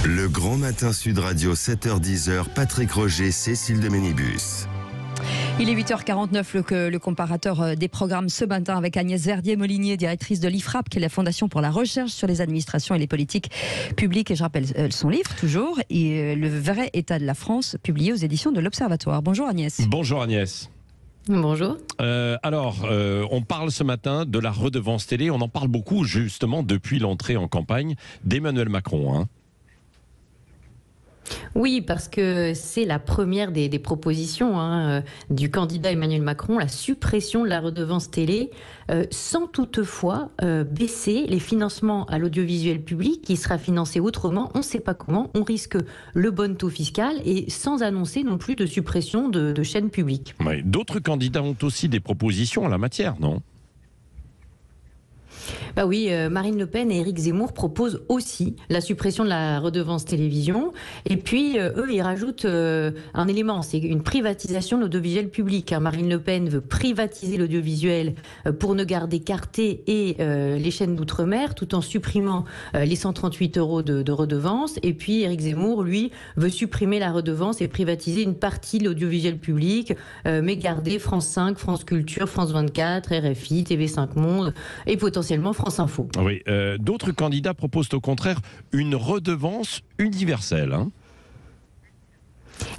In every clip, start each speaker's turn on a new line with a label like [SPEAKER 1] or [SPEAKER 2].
[SPEAKER 1] Le Grand Matin Sud Radio, 7h-10h, Patrick Roger, Cécile de Ménibus.
[SPEAKER 2] Il est 8h49, le comparateur des programmes ce matin avec Agnès Verdier-Molinier, directrice de l'IFRAP, qui est la Fondation pour la recherche sur les administrations et les politiques publiques. Et je rappelle son livre, toujours, et Le vrai état de la France, publié aux éditions de l'Observatoire. Bonjour Agnès.
[SPEAKER 3] Bonjour Agnès.
[SPEAKER 4] Bonjour.
[SPEAKER 3] On parle ce matin de la redevance télé. On en parle beaucoup justement depuis l'entrée en campagne d'Emmanuel Macron. Hein.
[SPEAKER 4] Oui, parce que c'est la première des propositions du candidat Emmanuel Macron, la suppression de la redevance télé, sans toutefois baisser les financements à l'audiovisuel public qui sera financé autrement. On ne sait pas comment, on risque le bonneteau fiscal et sans annoncer non plus de suppression de chaînes publiques.
[SPEAKER 3] Oui. D'autres candidats ont aussi des propositions en la matière, non ?
[SPEAKER 4] Bah oui, Marine Le Pen et Éric Zemmour proposent aussi la suppression de la redevance télévision. Et puis, eux, ils rajoutent un élément, c'est une privatisation de l'audiovisuel public. Marine Le Pen veut privatiser l'audiovisuel pour ne garder qu'Arte et les chaînes d'outre-mer, tout en supprimant les 138 € de redevance. Et puis, Éric Zemmour, lui, veut supprimer la redevance et privatiser une partie de l'audiovisuel public, mais garder France 5, France Culture, France 24, RFI, TV5 Monde et potentiellement France Info.
[SPEAKER 3] Oui, d'autres candidats proposent au contraire une redevance universelle. Hein.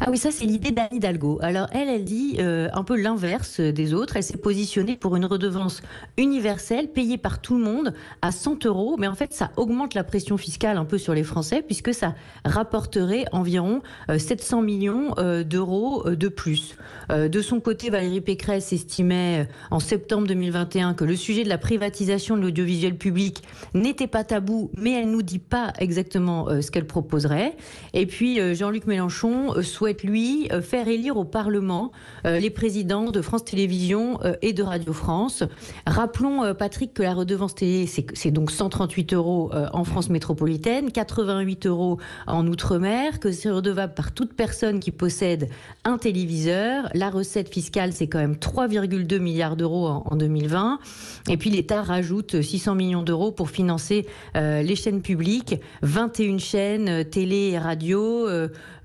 [SPEAKER 4] Ah oui, ça c'est l'idée d'Anne Hidalgo. Alors elle dit un peu l'inverse des autres. Elle s'est positionnée pour une redevance universelle payée par tout le monde à 100 €. Mais en fait, ça augmente la pression fiscale un peu sur les Français puisque ça rapporterait environ 700 millions d'euros de plus. De son côté, Valérie Pécresse estimait en septembre 2021 que le sujet de la privatisation de l'audiovisuel public n'était pas tabou, mais elle nous dit pas exactement ce qu'elle proposerait. Et puis Jean-Luc Mélenchon souhaite, lui, faire élire au Parlement les présidents de France Télévisions et de Radio France. Rappelons, Patrick, que la redevance télé, c'est donc 138 € en France métropolitaine, 88 € en Outre-mer, que c'est redevable par toute personne qui possède un téléviseur. La recette fiscale, c'est quand même 3,2 milliards d'euros en 2020. Et puis l'État rajoute 600 millions d'euros pour financer les chaînes publiques, 21 chaînes télé et radio,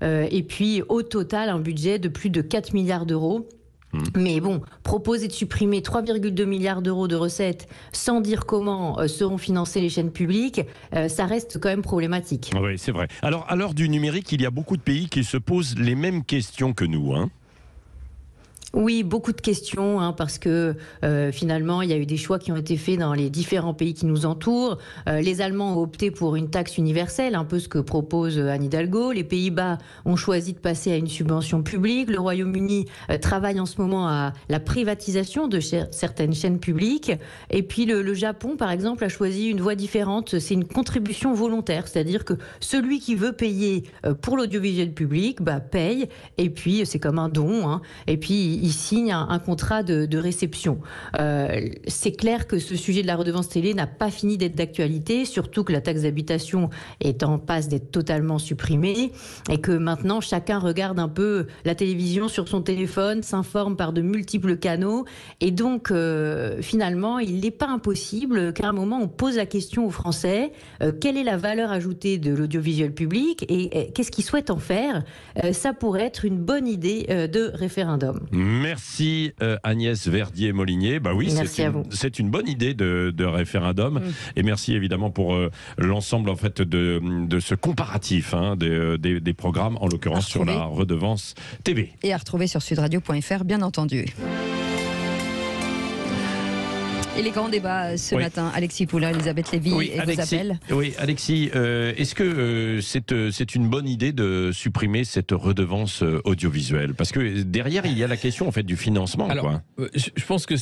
[SPEAKER 4] et puis au total un budget de plus de 4 milliards d'euros. Mais bon, proposer de supprimer 3,2 milliards d'euros de recettes sans dire comment seront financées les chaînes publiques, ça reste quand même problématique.
[SPEAKER 3] Oui, c'est vrai. Alors, à l'heure du numérique, il y a beaucoup de pays qui se posent les mêmes questions que nous. Hein.
[SPEAKER 4] Oui, beaucoup de questions, parce que finalement, il y a eu des choix qui ont été faits dans les différents pays qui nous entourent. Les Allemands ont opté pour une taxe universelle, un peu ce que propose Anne Hidalgo. Les Pays-Bas ont choisi de passer à une subvention publique. Le Royaume-Uni travaille en ce moment à la privatisation de certaines chaînes publiques. Et puis le Japon, par exemple, a choisi une voie différente. C'est une contribution volontaire, c'est-à-dire que celui qui veut payer pour l'audiovisuel public, paye. Et puis, c'est comme un don. Et puis, il signe un contrat de réception. C'est clair que ce sujet de la redevance télé n'a pas fini d'être d'actualité, surtout que la taxe d'habitation est en passe d'être totalement supprimée et que maintenant chacun regarde un peu la télévision sur son téléphone, s'informe par de multiples canaux et donc finalement il n'est pas impossible qu'à un moment on pose la question aux Français, quelle est la valeur ajoutée de l'audiovisuel public et qu'est-ce qu'ils souhaitent en faire. Ça pourrait être une bonne idée de référendum.
[SPEAKER 3] Merci Agnès Verdier-Molinier. Oui, c'est une bonne idée de référendum. Et merci évidemment pour l'ensemble en fait de ce comparatif des programmes, en l'occurrence sur la redevance TV.
[SPEAKER 2] Et à retrouver sur sudradio.fr, bien entendu. Et les grands débats ce matin, Alexis Poulain, Elisabeth Lévy vous appellent.
[SPEAKER 3] Oui, Alexis, est-ce que c'est une bonne idée de supprimer cette redevance audiovisuelle ? Parce que derrière, il y a la question en fait du financement.
[SPEAKER 5] Alors, je pense que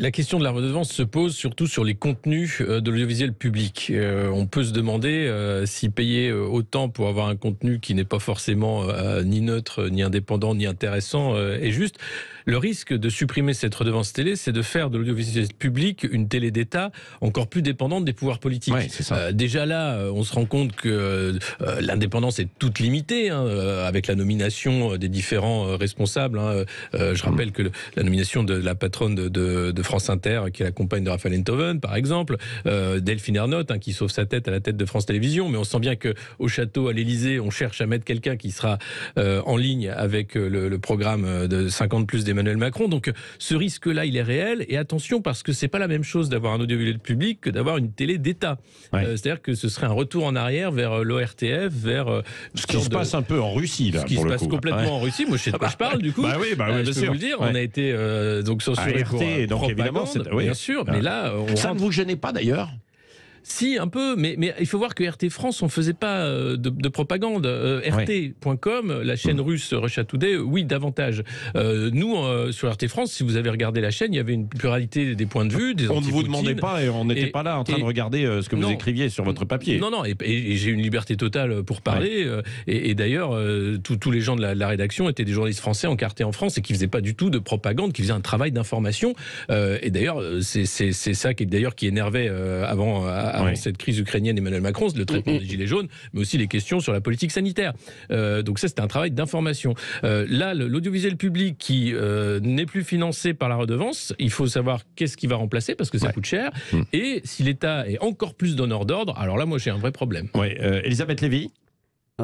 [SPEAKER 5] la question de la redevance se pose surtout sur les contenus de l'audiovisuel public. On peut se demander si payer autant pour avoir un contenu qui n'est pas forcément ni neutre, ni indépendant, ni intéressant est juste. Le risque de supprimer cette redevance télé, c'est de faire de l'audiovisuel l'audiovisuel public une télé d'État encore plus dépendante des pouvoirs politiques.
[SPEAKER 3] Ouais, c'est ça.
[SPEAKER 5] Déjà là, on se rend compte que l'indépendance est toute limitée, avec la nomination des différents responsables. Je rappelle que la nomination de la patronne de France Inter, qui est la compagne de Raphaël Enthoven, par exemple, Delphine Ernotte, qui sauve sa tête à la tête de France Télévisions, mais on sent bien qu'au château, à l'Élysée, on cherche à mettre quelqu'un qui sera en ligne avec le programme de 50 plus d'Emmanuel Macron. Donc ce risque-là, il est réel. Et attention, parce que c'est pas la même chose d'avoir un audiovisuel public que d'avoir une télé d'État. C'est-à-dire que ce serait un retour en arrière vers l'ORTF, vers
[SPEAKER 3] ce qui se passe un peu en Russie, là.
[SPEAKER 5] Ce qui se passe complètement en Russie. Moi, je sais de quoi je parle, du coup.
[SPEAKER 3] Bah oui, bien
[SPEAKER 5] je peux vous le dire. On a été donc censuré pour
[SPEAKER 3] RT, donc évidemment,
[SPEAKER 5] bien sûr. Mais là,
[SPEAKER 3] ça ne vous gênait pas d'ailleurs?
[SPEAKER 5] Si, un peu, mais il faut voir que RT France, on ne faisait pas de propagande. RT.com, la chaîne russe Russia Today, oui, davantage. Nous, sur RT France, si vous avez regardé la chaîne, il y avait une pluralité des points de vue, des
[SPEAKER 3] on ne vous demandait pas et on n'était pas là en train de regarder ce que vous écriviez sur votre papier.
[SPEAKER 5] Non, et j'ai une liberté totale pour parler. Et d'ailleurs, tous les gens de la rédaction étaient des journalistes français encartés en France et qui ne faisaient pas du tout de propagande, qui faisaient un travail d'information. Et d'ailleurs, c'est ça qui énervait avant cette crise ukrainienne, Emmanuel Macron, le traitement des Gilets jaunes, mais aussi les questions sur la politique sanitaire. Donc ça, c'était un travail d'information. Là, l'audiovisuel public qui n'est plus financé par la redevance, il faut savoir qu'est-ce qui va remplacer, parce que ça coûte cher, et si l'État est encore plus donneur d'ordre, alors là, moi, j'ai un vrai problème.
[SPEAKER 3] Elisabeth Lévy.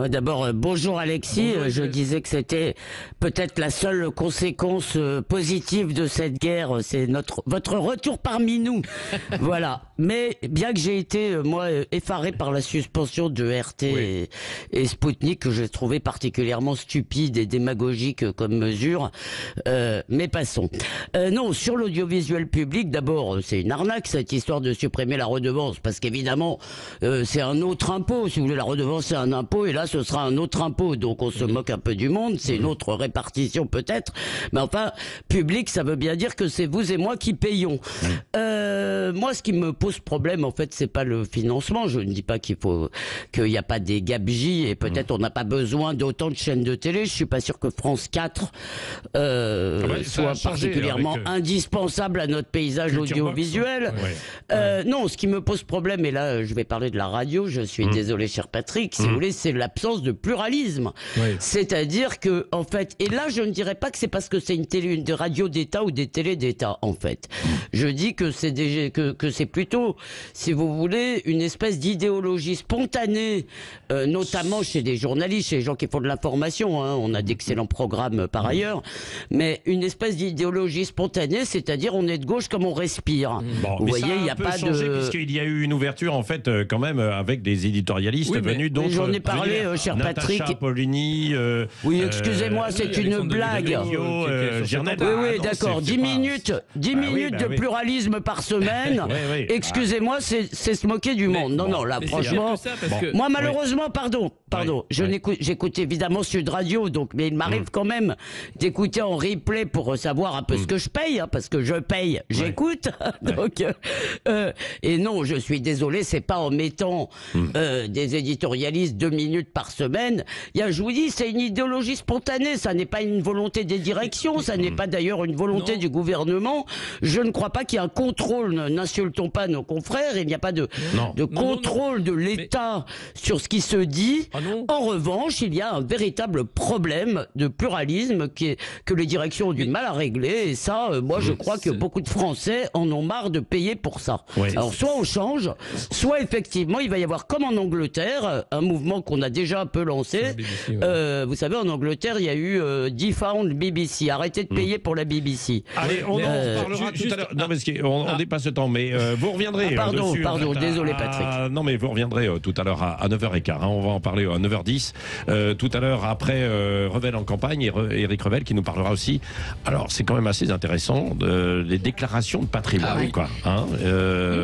[SPEAKER 6] D'abord, bonjour Alexis. Bonjour, je disais que c'était peut-être la seule conséquence positive de cette guerre, c'est votre retour parmi nous. Voilà. Mais bien que j'ai été, moi, effaré par la suspension de RT et Sputnik, que j'ai trouvé particulièrement stupide et démagogique comme mesure, mais passons. Non, sur l'audiovisuel public, d'abord, c'est une arnaque cette histoire de supprimer la redevance, parce qu'évidemment, c'est un autre impôt. Si vous voulez, la redevance, c'est un impôt, et là, ce sera un autre impôt, donc on se moque un peu du monde, c'est une autre répartition peut-être, mais enfin, public, ça veut bien dire que c'est vous et moi qui payons. Moi, ce qui me pose problème, en fait, c'est pas le financement, je ne dis pas qu'il n'y a pas des gabegies, et peut-être on n'a pas besoin d'autant de chaînes de télé, je suis pas sûr que France 4 soit particulièrement indispensable à notre paysage audiovisuel. Non, ce qui me pose problème, et là, je vais parler de la radio, je suis désolé, cher Patrick, si vous voulez, c'est l'absence de pluralisme. C'est-à-dire que, en fait, et là, je ne dirais pas que c'est parce que c'est une radio d'État ou des télés d'État, en fait. Je dis que c'est c'est plutôt, si vous voulez, une espèce d'idéologie spontanée, notamment chez des journalistes, chez les gens qui font de l'information, on a d'excellents programmes par ailleurs, mais une espèce d'idéologie spontanée, c'est-à-dire on est de gauche comme on respire.
[SPEAKER 3] Vous voyez, il n'y a pas de... Puisqu'il y a eu une ouverture, en fait, quand même, avec des éditorialistes venus d'autres...
[SPEAKER 6] J'en ai parlé, cher Patrick.
[SPEAKER 3] Natacha Polony,
[SPEAKER 6] oui, excusez-moi, c'est une blague. Oui, d'accord. 10 minutes de pluralisme par semaine. Excusez-moi, c'est se moquer du monde. Non, là, franchement. Moi, malheureusement, pardon. J'écoute évidemment Sud Radio, mais il m'arrive quand même d'écouter en replay pour savoir un peu ce que je paye, parce que je paye, j'écoute. Donc, et non, je suis désolé, c'est pas en mettant des éditorialistes 2 minutes par semaine. Je vous dis, c'est une idéologie spontanée, ça n'est pas une volonté des directions, ça n'est pas d'ailleurs une volonté du gouvernement. Je ne crois pas qu'il y ait un contrôle, n'insultons pas nos confrères, il n'y a pas de contrôle de l'État sur ce qui se dit. En revanche, il y a un véritable problème de pluralisme que les directions ont du mal à régler, et ça, moi je crois que beaucoup de Français en ont marre de payer pour ça. Alors soit on change, soit effectivement il va y avoir comme en Angleterre, un mouvement qu'on a déjà un peu lancé. Vous savez, en Angleterre, il y a eu Defund BBC. Arrêtez de payer pour la BBC.
[SPEAKER 3] Allez, on en parlera tout à l'heure. Non, parce qu'on dépasse le temps, mais vous reviendrez.
[SPEAKER 6] Pardon, désolé Patrick.
[SPEAKER 3] Non, mais vous reviendrez tout à l'heure à 9h15. On va en parler à 9h10. Tout à l'heure, après Revel en campagne, et Éric Revel qui nous parlera aussi. Alors, c'est quand même assez intéressant, les déclarations de patrimoine.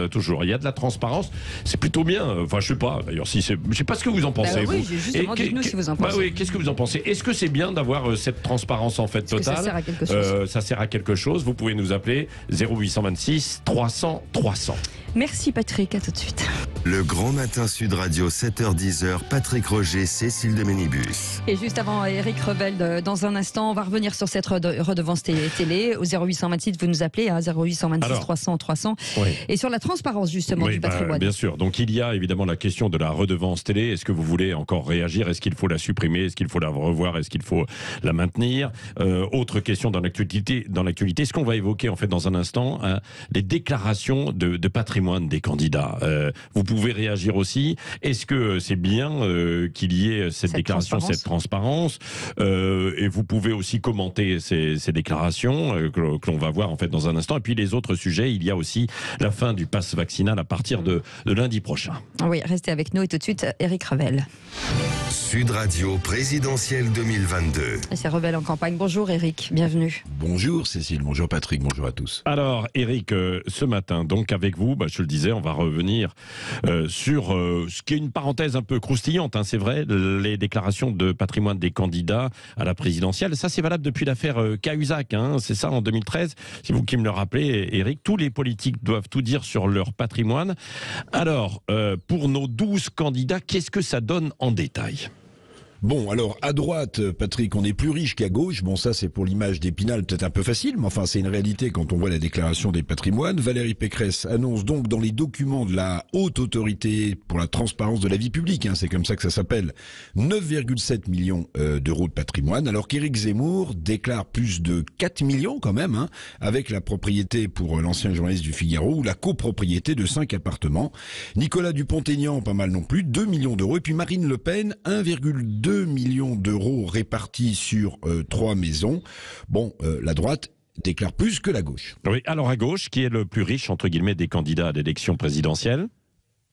[SPEAKER 3] Toujours. Il y a de la transparence. C'est plutôt bien. Enfin, je sais pas. D'ailleurs, je sais pas ce que vous en pensez.
[SPEAKER 2] Oui, justement, dites-nous si vous en pensez.
[SPEAKER 3] Qu'est-ce que vous en pensez? Est-ce que c'est bien d'avoir cette transparence en fait totale?
[SPEAKER 2] Ça sert à quelque chose.
[SPEAKER 3] Ça sert à quelque chose. Vous pouvez nous appeler 0826 300 300.
[SPEAKER 2] Merci Patrick, à tout de suite.
[SPEAKER 1] Le Grand Matin Sud Radio, 7h-10h, Patrick Roger, Cécile de Ménibus.
[SPEAKER 2] Et juste avant Éric Revel, dans un instant, on va revenir sur cette redevance télé. Au 0826, vous nous appelez, hein, 0826 300 300. Oui. Et sur la transparence justement du patrimoine.
[SPEAKER 3] Bien sûr. Donc il y a évidemment la question de la redevance télé. Est-ce que vous voulez encore réagir? Est-ce qu'il faut la supprimer? Est-ce qu'il faut la revoir? Est-ce qu'il faut la maintenir? Autre question dans l'actualité, ce qu'on va évoquer en fait dans un instant, hein, les déclarations de patrimoine des candidats. Vous pouvez réagir aussi. Est-ce que c'est bien qu'il y ait cette déclaration, cette transparence, et vous pouvez aussi commenter ces déclarations que l'on va voir en fait dans un instant. Et puis les autres sujets, il y a aussi la fin du pass vaccinal à partir de lundi prochain.
[SPEAKER 2] Oui, restez avec nous et tout de suite Éric Revel.
[SPEAKER 1] Sud Radio présidentielle 2022.
[SPEAKER 2] Et c'est Revel en campagne. Bonjour Éric, bienvenue.
[SPEAKER 7] Bonjour Cécile, bonjour Patrick, bonjour à tous.
[SPEAKER 3] Alors Éric, ce matin, donc avec vous, je le disais, on va revenir sur ce qui est une parenthèse un peu croustillante, hein, c'est vrai, les déclarations de patrimoine des candidats à la présidentielle. Ça, c'est valable depuis l'affaire Cahuzac, hein, c'est ça, en 2013. C'est vous qui me le rappelez, Éric. Tous les politiques doivent tout dire sur leur patrimoine. Alors, pour nos 12 candidats, qu'est-ce que ça donne en détail ?
[SPEAKER 7] Bon, alors, à droite, Patrick, on est plus riche qu'à gauche. Bon, ça, c'est pour l'image d'Épinal, peut-être un peu facile, mais enfin, c'est une réalité quand on voit la déclaration des patrimoines. Valérie Pécresse annonce donc dans les documents de la Haute Autorité pour la transparence de la vie publique, hein, c'est comme ça que ça s'appelle, 9,7 millions d'euros de patrimoine, alors qu'Éric Zemmour déclare plus de 4 millions quand même, hein, avec la propriété pour l'ancien journaliste du Figaro, ou la copropriété de 5 appartements. Nicolas Dupont-Aignan, pas mal non plus, 2 millions d'euros. Et puis Marine Le Pen, 1,2 millions d'euros répartis sur 3 maisons. Bon, la droite déclare plus que la gauche.
[SPEAKER 3] Oui, alors à gauche, qui est le plus riche, entre guillemets, des candidats à l'élection présidentielle ?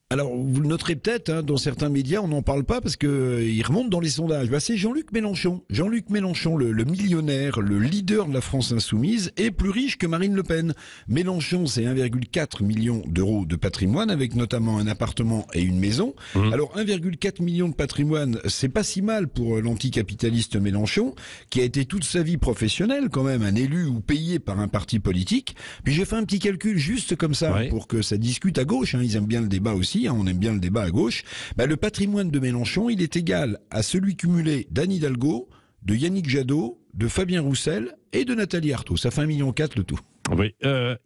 [SPEAKER 7] Alors, vous le noterez peut-être, hein, dans certains médias, on n'en parle pas parce que il remonte dans les sondages. C'est Jean-Luc Mélenchon. Jean-Luc Mélenchon, le millionnaire, le leader de la France insoumise, est plus riche que Marine Le Pen. Mélenchon, c'est 1,4 million d'euros de patrimoine, avec notamment un appartement et une maison. Alors, 1,4 million de patrimoine, c'est pas si mal pour l'anticapitaliste Mélenchon, qui a été toute sa vie professionnelle, quand même, un élu ou payé par un parti politique. Puis j'ai fait un petit calcul juste comme ça, pour que ça discute à gauche, hein, ils aiment bien le débat aussi. On aime bien le débat à gauche. Le patrimoine de Mélenchon, il est égal à celui cumulé d'Anne Hidalgo, de Yannick Jadot, de Fabien Roussel et de Nathalie Arthaud. Ça fait 1,4 million le tout.
[SPEAKER 3] Oui.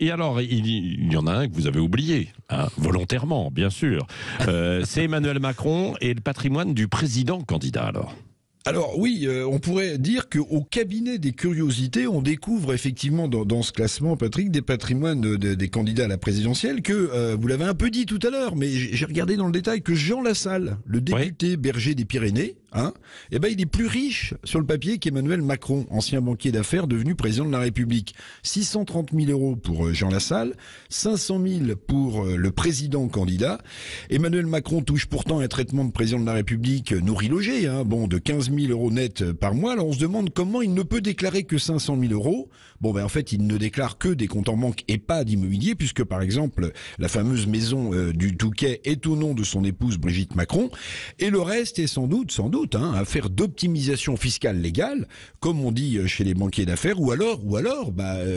[SPEAKER 3] Et alors, il y en a un que vous avez oublié, hein, volontairement, bien sûr. C'est Emmanuel Macron et le patrimoine du président candidat, alors.
[SPEAKER 7] Alors oui, on pourrait dire qu'au cabinet des curiosités, on découvre effectivement dans ce classement, Patrick, des patrimoines des candidats à la présidentielle que, vous l'avez un peu dit tout à l'heure, mais j'ai regardé dans le détail que Jean Lassalle, le député berger des Pyrénées, hein, il est plus riche sur le papier qu'Emmanuel Macron, ancien banquier d'affaires devenu président de la République. 630 000 euros pour Jean Lassalle, 500 000 pour le président candidat. Emmanuel Macron touche pourtant un traitement de président de la République nourri-logé, hein, de 15 000 euros net par mois. Alors on se demande comment il ne peut déclarer que 500 000 euros. En fait, il ne déclare que des comptes en banque et pas d'immobilier, puisque par exemple, la fameuse maison du Touquet est au nom de son épouse Brigitte Macron. Et le reste est sans doute, affaire d'optimisation fiscale légale, comme on dit chez les banquiers d'affaires, ou alors,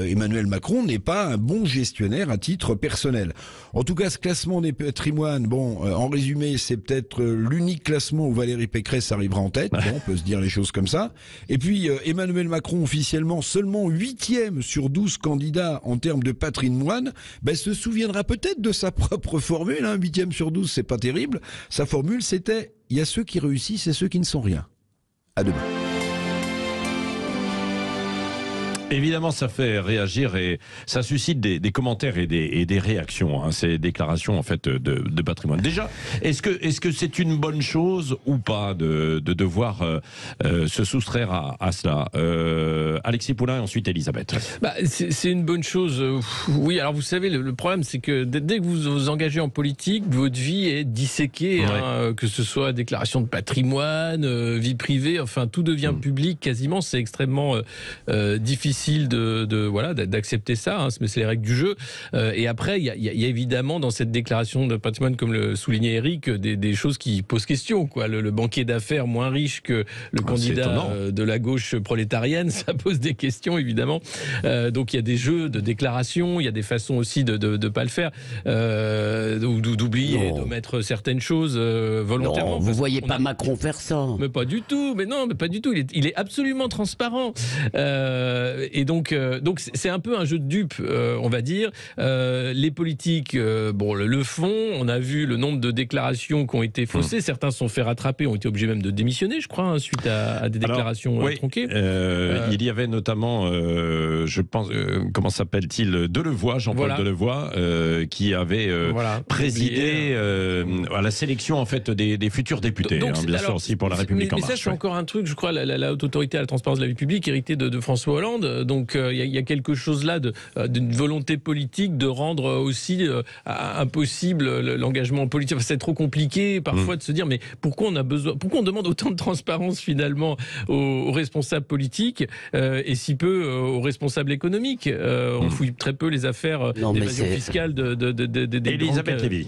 [SPEAKER 7] Emmanuel Macron n'est pas un bon gestionnaire à titre personnel. En tout cas, ce classement des patrimoines, en résumé, c'est peut-être l'unique classement où Valérie Pécresse arrivera en tête. On peut se dire les choses comme ça. Et puis, Emmanuel Macron, officiellement, seulement 8e sur 12 candidats en termes de patrimoine, se souviendra peut-être de sa propre formule, 8e sur 12, c'est pas terrible. Sa formule, c'était « il y a ceux qui réussissent et ceux qui ne sont rien ». À demain.
[SPEAKER 3] Évidemment, ça fait réagir et ça suscite des commentaires et des réactions, hein, ces déclarations en fait de patrimoine. Déjà, est-ce que c'est une bonne chose ou pas de devoir se soustraire à cela? Alexis Poulain et ensuite Elisabeth.
[SPEAKER 5] C'est une bonne chose. Oui, alors vous savez, le problème c'est que dès que vous vous engagez en politique, votre vie est disséquée, que ce soit déclaration de patrimoine, vie privée, enfin tout devient public quasiment. C'est extrêmement difficile difficile d'accepter ça, hein, mais c'est les règles du jeu. Et après, il y a évidemment dans cette déclaration de patrimoine, comme le soulignait Eric, des choses qui posent question, quoi. Le banquier d'affaires moins riche que le candidat de la gauche prolétarienne, ça pose des questions évidemment. Donc il y a des jeux de déclaration, il y a des façons aussi de pas le faire, d'oublier, de mettre certaines choses volontairement.
[SPEAKER 6] Non, vous voyez pas Macron faire ça.
[SPEAKER 5] Mais pas du tout. Mais non, mais pas du tout. Il est absolument transparent. Et donc c'est un peu un jeu de dupes, on va dire. Les politiques, le font. On a vu le nombre de déclarations qui ont été faussées. Certains se sont fait rattraper, ont été obligés même de démissionner, je crois, suite à des déclarations tronquées.
[SPEAKER 3] Il y avait notamment, je pense, comment s'appelle-t-il, Delevoye, Jean-Paul Delevoye, qui avait présidé à la sélection en fait des futurs députés, bien sûr aussi pour la République en marche.
[SPEAKER 5] Mais ça, c'est encore un truc, je crois, la haute autorité à la transparence de la vie publique héritée de François Hollande. Donc il y a quelque chose là d'une volonté politique de rendre aussi impossible l'engagement politique. Enfin, c'est trop compliqué parfois de se dire mais pourquoi on demande autant de transparence finalement aux responsables politiques et si peu aux responsables économiques. On fouille très peu les affaires d'évasion fiscale
[SPEAKER 3] Elisabeth Lévy.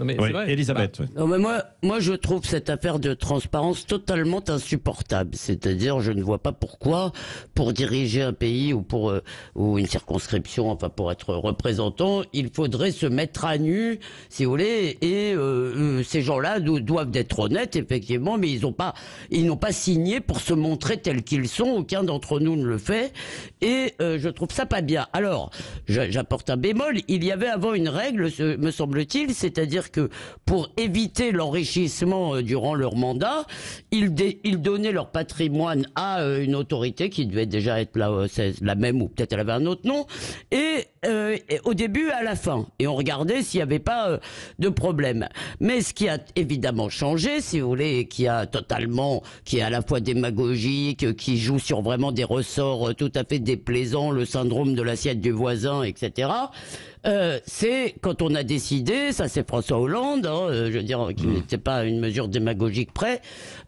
[SPEAKER 3] Elisabeth.
[SPEAKER 6] Non, mais moi je trouve cette affaire de transparence totalement insupportable. C'est-à-dire, je ne vois pas pourquoi, pour diriger un pays ou une circonscription, enfin pour être représentant, il faudrait se mettre à nu, si vous voulez, et ces gens-là doivent être honnêtes, effectivement, mais ils n'ont pas signé pour se montrer tels qu'ils sont. Aucun d'entre nous ne le fait, et je trouve ça pas bien. Alors, j'apporte un bémol. Il y avait avant une règle, me semble-t-il, c'est-à-dire que pour éviter l'enrichissement durant leur mandat, ils donnaient leur patrimoine à une autorité qui devait déjà être la même, ou peut-être elle avait un autre nom, et au début et à la fin. Et on regardait s'il n'y avait pas de problème. Mais ce qui a évidemment changé, si vous voulez, qui est à la fois démagogique, qui joue sur vraiment des ressorts tout à fait déplaisants, le syndrome de l'assiette du voisin, etc., c'est quand on a décidé, ça c'est François Hollande, je veux dire, qui n'était pas à une mesure démagogique près,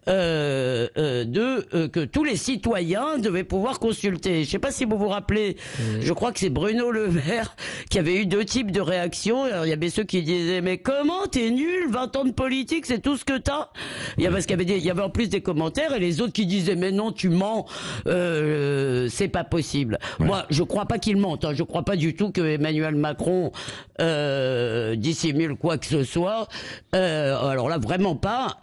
[SPEAKER 6] que tous les citoyens devaient pouvoir consulter. Je ne sais pas si vous vous rappelez, je crois que c'est Bruno Le Maire qui avait eu deux types de réactions. Alors, il y avait ceux qui disaient mais comment t'es nul, 20 ans de politique, c'est tout ce que t'as. Il y avait en plus des commentaires et les autres qui disaient mais non tu mens, c'est pas possible. Moi je crois pas qu'il mente, je crois pas du tout que Emmanuel Macron dissimule quoi que ce soit. Alors là vraiment pas.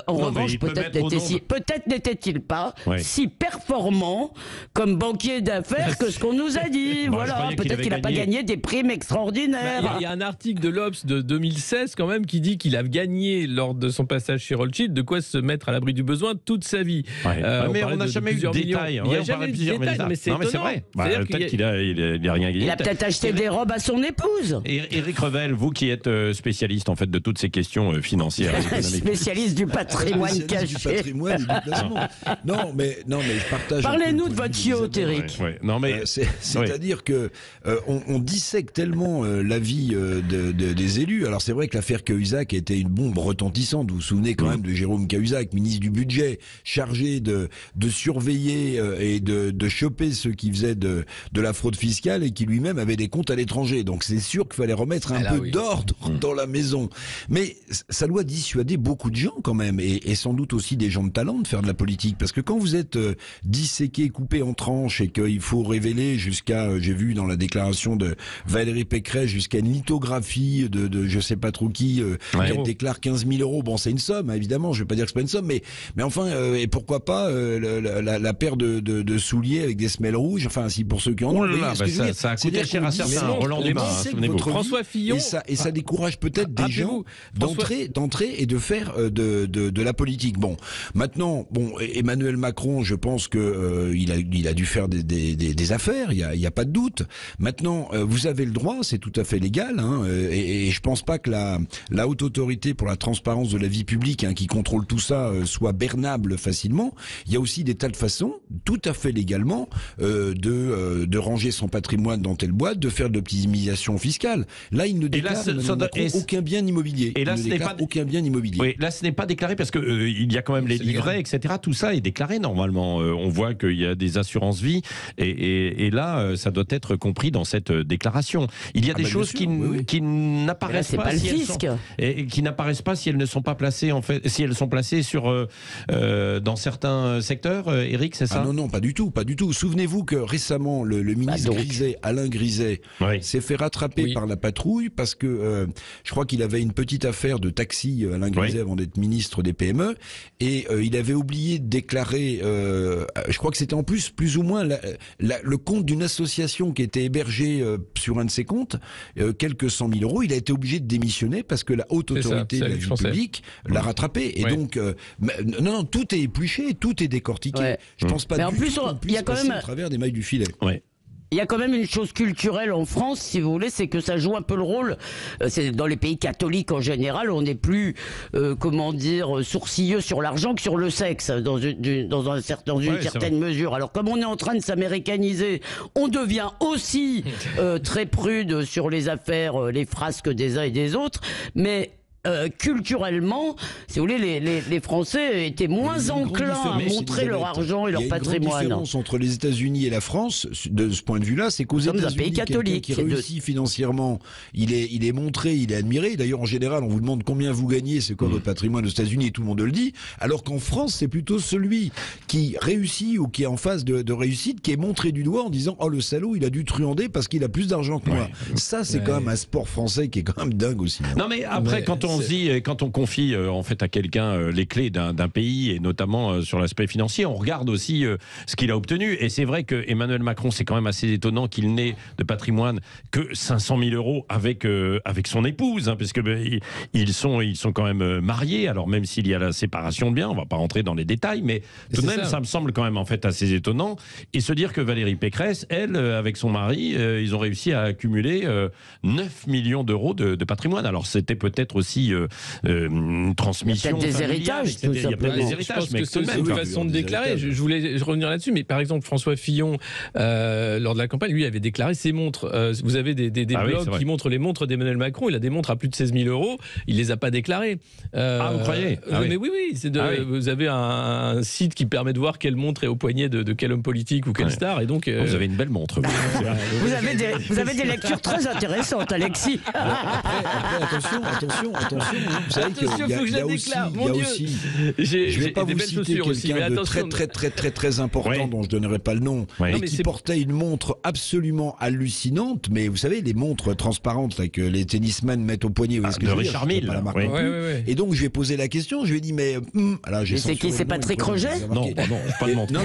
[SPEAKER 6] En revanche peut-être n'était-il pas si performant comme banquier d'affaires que ce qu'on nous a dit. Voilà, peut-être qu'il n'a pas gagné des primes extraordinaires.
[SPEAKER 5] Il y a un article de l'Obs de 2016 quand même qui dit qu'il a gagné lors de son passage chez Rothschild de quoi se mettre à l'abri du besoin toute sa vie.
[SPEAKER 3] Mais on n'a jamais eu de détails.
[SPEAKER 5] Il n'y a jamais eu de détails, mais c'est étonnant.
[SPEAKER 3] C'est vrai. Peut-être qu'il a rien gagné.
[SPEAKER 6] Il a peut-être acheté des robes à son épouse.
[SPEAKER 3] Éric Revel, vous qui êtes spécialiste en fait de toutes ces questions financières,
[SPEAKER 6] spécialiste du patrimoine caché.
[SPEAKER 7] Du patrimoine et du placement. Non, mais je partage.
[SPEAKER 6] Parlez-nous de votre yacht, Éric.
[SPEAKER 7] C'est-à-dire que on dissèque tellement la vie des élus. Alors c'est vrai que l'affaire Cahuzac a été une bombe retentissante. Vous vous souvenez quand même de Jérôme Cahuzac, ministre du budget, chargé de surveiller et de choper ceux qui faisaient de la fraude fiscale et qui lui-même avait des comptes à l'étranger. Donc c'est sûr qu'il fallait remettre un peu d'ordre dans la maison. Mais ça doit dissuader beaucoup de gens quand même, et sans doute aussi des gens de talent de faire de la politique. Parce que quand vous êtes disséqué, coupé en tranches, et qu'il faut révéler jusqu'à, j'ai vu dans la déclaration de Valérie Pécresse, jusqu'à une lithographie de je sais pas trop qui déclare 15 000 euros. Bon, c'est une somme, évidemment, je vais pas dire que c'est pas une somme, mais enfin, et pourquoi pas la paire de souliers avec des semelles rouges, enfin, si pour ceux qui en ont.
[SPEAKER 3] Ça a coûté cher à certains. Roland Dumas, souvenez-vous.
[SPEAKER 5] François Fillon.
[SPEAKER 7] Et ça décourage peut-être des gens d'entrer et de faire de la politique. Bon, maintenant, Emmanuel Macron, je pense que il a dû faire des affaires. Il y a pas de doute. Maintenant, vous avez le droit, c'est tout à fait légal, et je pense pas que la haute autorité pour la transparence de la vie publique, qui contrôle tout ça, soit bernable facilement. Il y a aussi des tas de façons, tout à fait légalement, de ranger son patrimoine dans telle boîte, de faire de petits optimisation fiscale. Là, il ne déclare aucun bien immobilier.
[SPEAKER 3] Et là, ce n'est pas
[SPEAKER 7] aucun bien immobilier.
[SPEAKER 3] Oui, là, ce n'est pas déclaré parce que il y a quand même les livrets, etc. Tout ça est déclaré normalement. On voit qu'il y a des assurances vie et là, ça doit être compris dans cette déclaration. Il y a des choses qui n'apparaissent pas, qui n'apparaissent pas si elles ne sont pas placées si elles sont placées dans certains secteurs. Eric, c'est ça?
[SPEAKER 7] Non, pas du tout. Souvenez-vous que récemment, le ministre Alain Griset, s'est fait rattraper par la patrouille parce que je crois qu'il avait une petite affaire de taxi, Alain Griset, avant d'être ministre des PME, et il avait oublié de déclarer, je crois que c'était en plus ou moins le compte d'une association qui était hébergée sur un de ses comptes, quelques 100 000 euros. Il a été obligé de démissionner parce que la haute autorité de la vie publique l'a rattrapé. Et donc, non, tout est épluché, tout est décortiqué. Je pense pas du tout qu'on puisse passer à travers des mailles du filet.
[SPEAKER 6] Il y a quand même une chose culturelle en France, si vous voulez, c'est que ça joue un peu le rôle. C'est dans les pays catholiques en général, on est plus, sourcilleux sur l'argent que sur le sexe, dans une certaine mesure. Alors comme on est en train de s'américaniser, on devient aussi très prude sur les affaires, les frasques des uns et des autres, mais culturellement, si vous voulez, les Français étaient moins enclins à montrer leur argent et leur patrimoine. Il y a une grande différence
[SPEAKER 7] entre les États-Unis et la France, de ce point de vue-là, c'est qu'aux États-Unis, quelqu'un qui réussit financièrement, il est montré, il est admiré. D'ailleurs, en général, on vous demande combien vous gagnez, c'est quoi votre patrimoine aux États-Unis, et tout le monde le dit. Alors qu'en France, c'est plutôt celui qui réussit ou qui est en phase de réussite, qui est montré du doigt en disant « Oh, le salaud, il a dû truander parce qu'il a plus d'argent que moi. » Ça, c'est quand même un sport français qui est quand même dingue aussi.
[SPEAKER 3] Non, mais après, quand on confie en fait à quelqu'un les clés d'un pays et notamment sur l'aspect financier, on regarde aussi ce qu'il a obtenu. Et c'est vrai que Emmanuel Macron, c'est quand même assez étonnant qu'il n'ait de patrimoine que 500 000 euros avec son épouse, parce que ils sont quand même mariés. Alors même s'il y a la séparation de biens, on va pas rentrer dans les détails, mais tout de même, ça me semble quand même en fait assez étonnant. Et se dire que Valérie Pécresse, elle, avec son mari, ils ont réussi à accumuler 9 millions d'euros de patrimoine. Alors c'était peut-être aussi une transmission.
[SPEAKER 6] Il y a peut-être des héritages, tout simplement.
[SPEAKER 5] Je pense que c'est une façon de déclarer. Je voulais revenir là-dessus, mais par exemple, François Fillon, lors de la campagne, lui avait déclaré ses montres. Vous avez des blogs qui montrent les montres d'Emmanuel Macron. Il a des montres à plus de 16 000 euros. Il les a pas déclarées.
[SPEAKER 3] Vous croyez?
[SPEAKER 5] Mais oui. Vous avez un site qui permet de voir quelle montre est au poignet de quel homme politique ou quelle star. Et donc,
[SPEAKER 3] vous avez une belle montre.
[SPEAKER 6] Vous avez des lectures très intéressantes, Alexis.
[SPEAKER 7] Après, attention. Vous savez qu'il y a aussi, je vais pas vous citer quelqu'un de très important dont je donnerai pas le nom, et qui portait une montre absolument hallucinante, mais vous savez, les montres transparentes là, que les tennisman mettent au poignet,
[SPEAKER 3] de Richard Mille.
[SPEAKER 7] Et donc je vais poser la question, je lui ai dit mais
[SPEAKER 6] c'est qui, c'est Patrick Roget?
[SPEAKER 3] Non, pas de montre.
[SPEAKER 7] Non.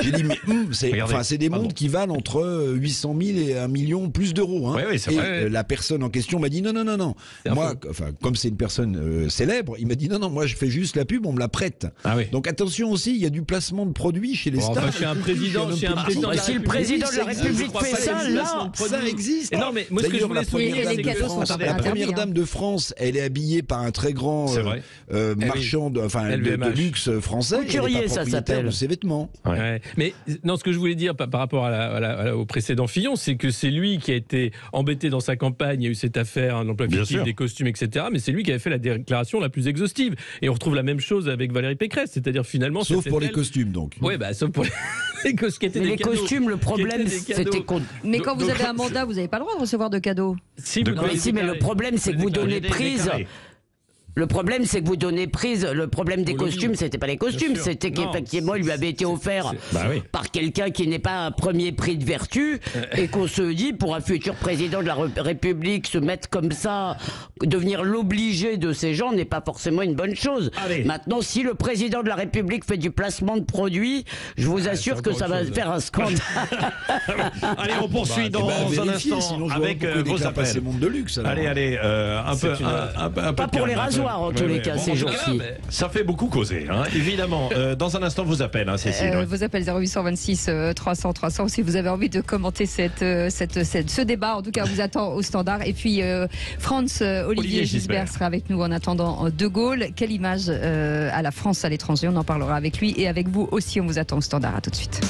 [SPEAKER 7] J'ai dit mais c'est des montres qui valent entre 800 000 et 1 million plus d'euros. Hein. Et la personne en question m'a dit non. Moi, comme c'est une personne célèbre, il m'a dit non, moi je fais juste la pub, on me la prête. Donc attention aussi, il y a du placement de produits chez les stars.
[SPEAKER 5] Si
[SPEAKER 6] le président de la République fait ça, là,
[SPEAKER 7] ça existe.
[SPEAKER 5] Non, mais moi ce que je voulais souligner,
[SPEAKER 7] la première dame de France, elle est habillée par un très grand marchand de luxe français.
[SPEAKER 6] Couturier, ça s'appelle.
[SPEAKER 7] De ses vêtements.
[SPEAKER 5] Mais non, ce que je voulais dire par rapport au précédent Fillon, c'est que c'est lui qui a été embêté dans sa campagne. Il y a eu cette affaire, un emploi fictif, des costumes, etc. Mais c'est lui qui avait fait la déclaration la plus exhaustive. Et on retrouve la même chose avec Valérie Pécresse, c'est-à-dire finalement.
[SPEAKER 7] Sauf pour les costumes, donc.
[SPEAKER 5] Oui, sauf pour les costumes.
[SPEAKER 6] Mais les costumes, le problème, c'était qu'on.
[SPEAKER 2] Mais quand vous avez un mandat, vous n'avez pas le droit de recevoir de cadeaux.
[SPEAKER 6] Mais le problème, c'est que vous donnez prise. Le problème, c'est que vous donnez prise. Le problème des costumes, c'était pas les costumes, c'était qu'effectivement, il lui avait été offert par quelqu'un qui n'est pas un premier prix de vertu, et qu'on se dit, pour un futur président de la République, se mettre comme ça, devenir l'obligé de ces gens n'est pas forcément une bonne chose. Maintenant, si le président de la République fait du placement de produits, je vous assure que ça va faire un scandale.
[SPEAKER 3] Allez, on poursuit dans un instant avec vos appels.
[SPEAKER 7] De luxe.
[SPEAKER 3] Allez, un peu.
[SPEAKER 6] Pas pour les rasoirs. En tous les cas, ces jours-ci.
[SPEAKER 3] Ça fait beaucoup causer, évidemment. Dans un instant, vos appels, Cécile.
[SPEAKER 2] Vos appels 0826 300 si vous avez envie de commenter ce débat. En tout cas, on vous attend au standard. Et puis, Olivier Gisbert sera avec nous en attendant De Gaulle. Quelle image à la France à l'étranger? On en parlera avec lui et avec vous aussi. On vous attend au standard. À tout de suite.